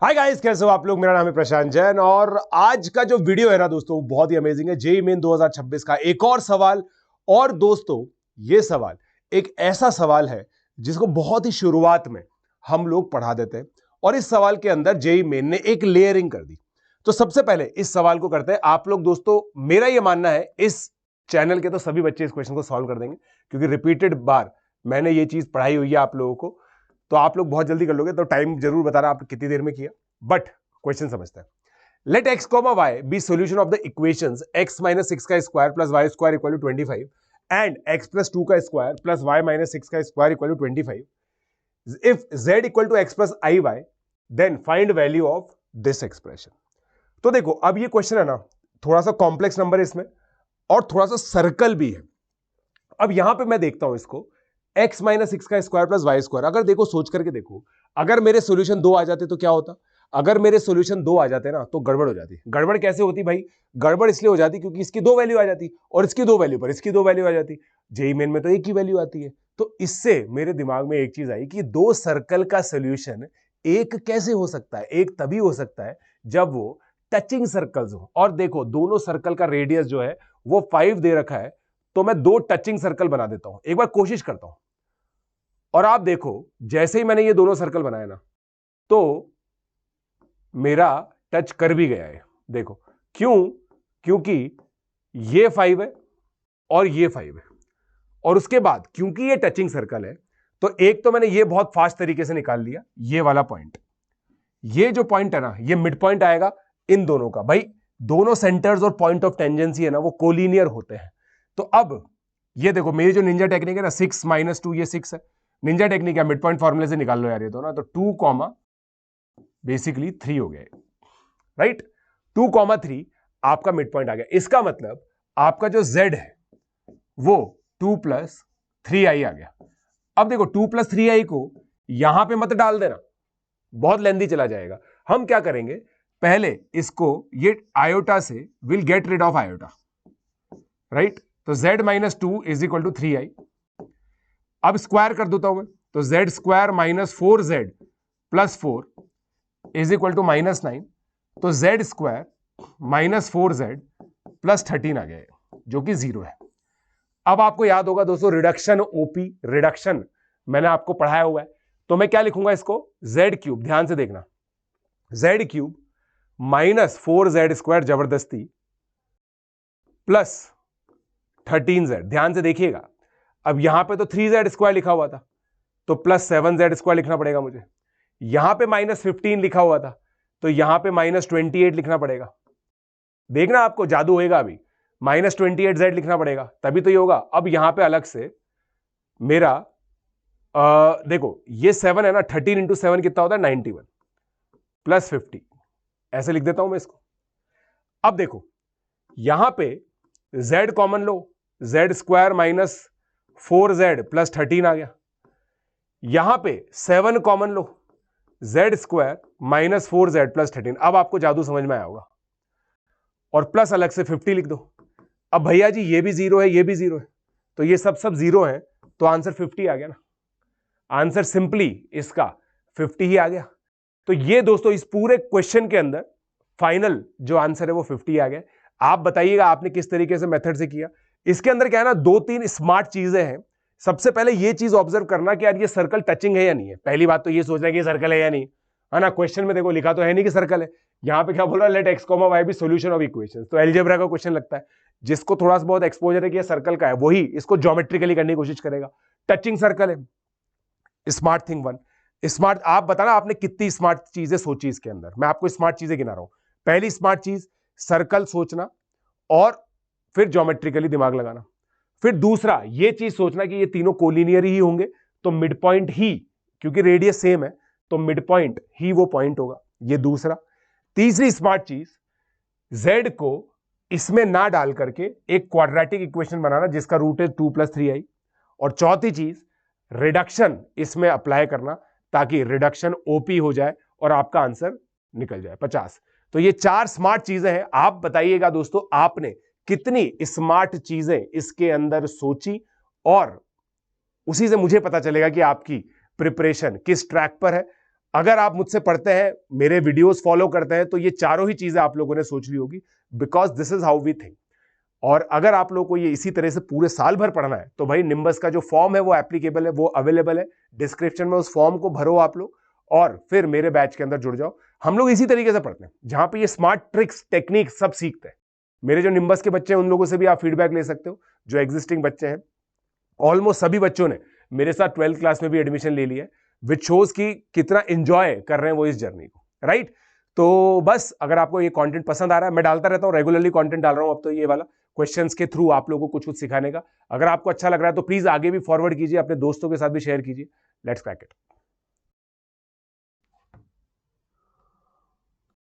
Hi guys, कैसे हो आप लोग। मेरा नाम है प्रशांत जैन और आज का जो वीडियो है ना दोस्तों, बहुत ही अमेजिंग है। जेईई मेन 2026 का एक और सवाल। और दोस्तों, ये सवाल एक ऐसा सवाल है जिसको बहुत ही शुरुआत में हम लोग पढ़ा देते हैं और इस सवाल के अंदर जेईई मेन ने एक लेयरिंग कर दी। तो सबसे पहले इस सवाल को करते हैं आप लोग। दोस्तों, मेरा यह मानना है इस चैनल के तो सभी बच्चे इस क्वेश्चन को सॉल्व कर देंगे, क्योंकि रिपीटेड बार मैंने ये चीज पढ़ाई हुई है आप लोगों को। तो आप लोग बहुत जल्दी कर लोगे, तो टाइम जरूर बताना आप कितनी देर में किया। बट क्वेश्चन समझते हैं। Let x comma y be solution of the equations x minus six का square plus y square equal to 25 and x plus 2 का स्क्वायर प्लस वाई माइनस 6 का square equal to 25 if z equal to x plus i y then find value of this expression. तो देखो, अब ये question है ना, थोड़ा सा कॉम्प्लेक्स नंबर है इसमें और थोड़ा सा सर्कल भी है। अब यहां पे मैं देखता हूं इसको x माइनस सिक्स का स्क्वायर प्लस वाई स्क्वायर। अगर देखो, सोच करके देखो, अगर मेरे सॉल्यूशन 2 आ जाते तो क्या होता। अगर मेरे सॉल्यूशन 2 आ जाते ना तो गड़बड़ हो जाती। गड़बड़ कैसे होती भाई? गड़बड़ इसलिए हो जाती क्योंकि इसकी 2 वैल्यू आ जाती और इसकी 2 वैल्यू पर इसकी 2 वैल्यू आ जाती। जेईई मेन में तो एक ही वैल्यू आती है। तो इससे मेरे दिमाग में एक चीज आई कि दो सर्कल का सॉल्यूशन एक कैसे हो सकता है। एक तभी हो सकता है जब वो टचिंग सर्कल्स हो। और देखो, दोनों सर्कल का रेडियस जो है वो 5 दे रखा है। तो मैं दो टचिंग सर्कल बना देता हूं, एक बार कोशिश करता हूं। और आप देखो, जैसे ही मैंने ये दोनों सर्कल बनाए ना, तो मेरा टच कर भी गया है। देखो क्यों? क्योंकि ये 5 है और ये 5 है। और उसके बाद क्योंकि ये टचिंग सर्कल है, तो एक तो मैंने ये बहुत फास्ट तरीके से निकाल लिया, ये वाला पॉइंट। ये जो पॉइंट है ना, ये मिड पॉइंट आएगा इन दोनों का। भाई, दोनों सेंटर्स और पॉइंट ऑफ टेंजेंसी है ना, वो कोलिनियर होते हैं। तो अब ये देखो, मेरी जो निंजा टेक्निक है ना, 6 माइनस 2 ये 6 है। निंजा टेक्निक है, मिड पॉइंट फॉर्मूले से निकाल लो यार ये तो ना। तो 2 कॉमा बेसिकली 3 हो गए, राइट। 2 कॉमा 3 आपका मिड पॉइंट आ गया। इसका मतलब आपका जो z है वो 2 प्लस 3i आ गया। अब देखो, 2 प्लस 3i को यहां पे मत डाल देना, बहुत लेंदी चला जाएगा। हम क्या करेंगे, पहले इसको ये आयोटा से will get rid of iota, right. तो z minus 2 is equal to 3i। अब स्क्वायर कर देता हूं मैं, तो z square minus 4z plus 4 is equal to minus 9। तो z square minus 4z plus 13 आ गया, जो कि 0 है। अब आपको याद होगा दोस्तों, रिडक्शन ओपी, रिडक्शन मैंने आपको पढ़ाया हुआ है। तो मैं क्या लिखूंगा इसको, z क्यूब, ध्यान से देखना, z cube minus 4z square जबरदस्ती प्लस 13z। ध्यान से देखिएगा, अब यहां पे तो 3z स्क्वायर लिखा हुआ था, तो प्लस 7z स्क्वायर लिखना पड़ेगा मुझे। यहां पे माइनस 15 लिखा हुआ था, तो यहां पे माइनस 28 लिखना पड़ेगा। देखना, आपको जादू होएगा अभी। माइनस 28z लिखना पड़ेगा, तभी तो ये होगा। अब यहां पे अलग से मेरा देखो, ये 7 है ना, 13 इंटू 7 कितना होता है, 91 प्लस 50, ऐसे लिख देता हूं मैं इसको। अब देखो, यहां पे z कॉमन लो, z square minus 4z plus 13 आ गया। यहां पे 7 कॉमन लो, z square minus 4z plus 13। अब आपको जादू समझ में आया होगा। और प्लस अलग से 50 लिख दो। अब भैया जी, ये भी 0 है, ये भी 0 है, तो ये सब 0 है, तो आंसर 50 आ गया ना। आंसर सिंपली इसका 50 ही आ गया। तो ये दोस्तों, इस पूरे क्वेश्चन के अंदर फाइनल जो आंसर है वो 50 आ गया। आप बताइएगा आपने किस तरीके से मेथड से किया। इसके अंदर क्या है ना, 2-3 स्मार्ट चीजें हैं। सबसे पहले ये चीज ऑब्जर्व करना कि यार ये सर्कल टचिंग है या नहीं है। पहली बात तो ये सोचना कि ये सर्कल है या नहीं, है ना। क्वेश्चन में देखो लिखा तो है नहीं कि सर्कल है। यहां पे क्या बोल रहा है, let x comma y be solution of equations. तो अलजेब्रा का क्वेश्चन लगता है। जिसको थोड़ा सा बहुत एक्सपोजर है कि ये सर्कल का है, वही इसको ज्योमेट्रिकली करने की कोशिश करेगा। टचिंग सर्कल है। स्मार्ट थिंग 1, स्मार्ट, आप बताना आपने कितनी स्मार्ट चीजें सोची इसके अंदर। मैं आपको स्मार्ट चीजें गिना रहा हूं। पहली स्मार्ट चीज, सर्कल सोचना और फिर ज्योमेट्रिकली दिमाग लगाना। फिर दूसरा, ये चीज सोचना कि ये तीनों कोलिनियर ही होंगे, तो मिड पॉइंट ही, क्योंकि रेडियस सेम है, तो मिड पॉइंट ही वो पॉइंट होगा, ये दूसरा। तीसरी स्मार्ट चीज, z को इसमें ना डाल करके एक क्वाड्रेटिक इक्वेशन बनाना जिसका रूट है 2 प्लस 3i। और चौथी चीज, रिडक्शन इसमें अप्लाई करना, ताकि रिडक्शन ओपी हो जाए और आपका आंसर निकल जाए 50। तो ये 4 स्मार्ट चीजें हैं। आप बताइएगा दोस्तों, आपने कितनी स्मार्ट चीजें इसके अंदर सोची, और उसी से मुझे पता चलेगा कि आपकी प्रिपरेशन किस ट्रैक पर है। अगर आप मुझसे पढ़ते हैं, मेरे वीडियोस फॉलो करते हैं, तो ये चारों ही चीजें आप लोगों ने सोच ली होगी, because this is how we think. और अगर आप लोगों को ये इसी तरह से पूरे साल भर पढ़ना है तो भाई निम्बस का जो फॉर्म है वो एप्लीकेबल है, वो अवेलेबल है डिस्क्रिप्शन में। उस फॉर्म को भरो आप लोग और फिर मेरे बैच के अंदर जुड़ जाओ। हम लोग इसी तरीके से पढ़ते हैं जहां पे ये स्मार्ट ट्रिक्स टेक्निक सब सीखते हैं। मेरे जो निम्बस के बच्चे हैं उन लोगों से भी आप फीडबैक ले सकते हो, जो एग्जिस्टिंग बच्चे हैं। ऑलमोस्ट सभी बच्चों ने मेरे साथ 12th क्लास में भी एडमिशन ले लिया, विच शोज की कितना एंजॉय कर रहे हैं वो इस जर्नी को, राइट। तो बस अगर आपको ये कंटेंट पसंद आ रहा है, मैं डालता रहता हूँ रेगुलरली कंटेंट डाल रहा हूँ अब तो ये वाला क्वेश्चंस के थ्रू आप लोगों को कुछ कुछ सिखाने का। अगर आपको अच्छा लग रहा है तो प्लीज आगे भी फॉरवर्ड कीजिए, अपने दोस्तों के साथ भी शेयर कीजिए। Let's crack it.